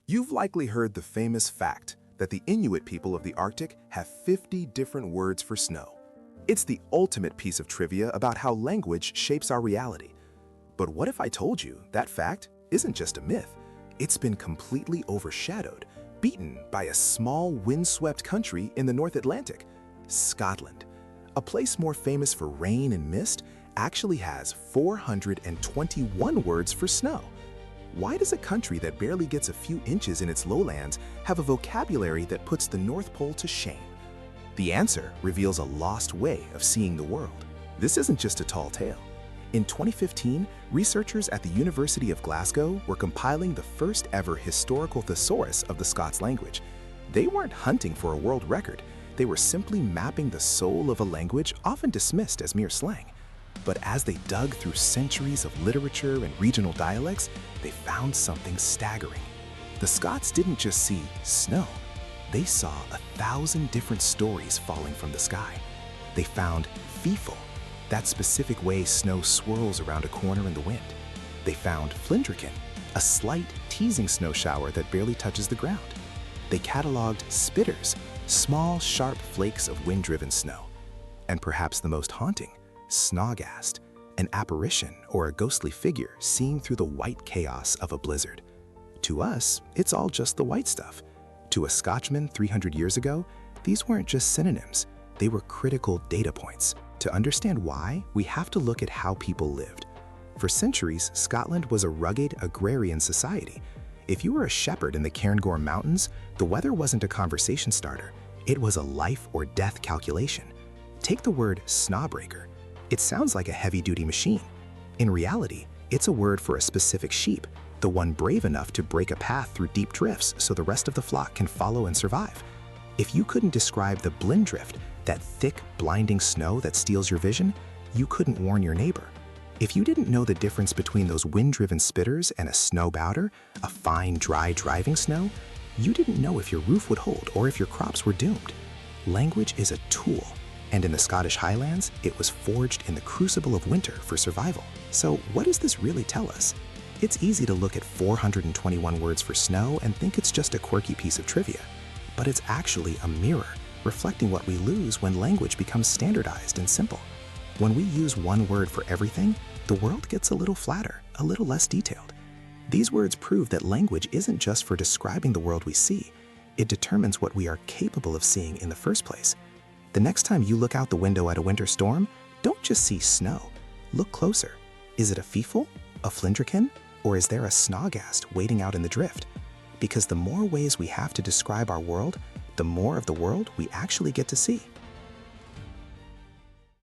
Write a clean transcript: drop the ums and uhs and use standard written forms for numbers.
You've likely heard the famous fact that the Inuit people of the Arctic have 50 different words for snow. It's the ultimate piece of trivia about how language shapes our reality. But what if I told you that fact isn't just a myth? It's been completely overshadowed, beaten by a small windswept country in the North Atlantic, Scotland. A place more famous for rain and mist actually has 421 words for snow. Why does a country that barely gets a few inches in its lowlands have a vocabulary that puts the North Pole to shame? The answer reveals a lost way of seeing the world. This isn't just a tall tale. In 2015, researchers at the University of Glasgow were compiling the first ever historical thesaurus of the Scots language. They weren't hunting for a world record. They were simply mapping the soul of a language often dismissed as mere slang. But as they dug through centuries of literature and regional dialects, they found something staggering. The Scots didn't just see snow. They saw 1,000 different stories falling from the sky. They found feefle, that specific way snow swirls around a corner in the wind. They found flindrican, a slight, teasing snow shower that barely touches the ground. They cataloged spitters, small, sharp flakes of wind-driven snow. And perhaps the most haunting, snawgast, an apparition or a ghostly figure seen through the white chaos of a blizzard. To us, it's all just the white stuff. To a Scotchman 300 years ago, these weren't just synonyms, they were critical data points. To understand why, we have to look at how people lived. For centuries, Scotland was a rugged, agrarian society. If you were a shepherd in the Cairngorm Mountains, the weather wasn't a conversation starter, it was a life or death calculation. Take the word snawbreaker. It sounds like a heavy-duty machine. In reality, it's a word for a specific sheep, the one brave enough to break a path through deep drifts so the rest of the flock can follow and survive. If you couldn't describe the blindrift, that thick, blinding snow that steals your vision, you couldn't warn your neighbor. If you didn't know the difference between those wind-driven spitters and a snowbowder, a fine, dry, driving snow, you didn't know if your roof would hold or if your crops were doomed. Language is a tool, and in the Scottish Highlands, it was forged in the crucible of winter for survival. So what does this really tell us? It's easy to look at 421 words for snow and think it's just a quirky piece of trivia, but it's actually a mirror reflecting what we lose when language becomes standardized and simple. When we use one word for everything, the world gets a little flatter, a little less detailed. These words prove that language isn't just for describing the world we see, it determines what we are capable of seeing in the first place. The next time you look out the window at a winter storm, don't just see snow. Look closer. Is it a feefle, a flindrican, or is there a snawgast waiting out in the drift? Because the more ways we have to describe our world, the more of the world we actually get to see.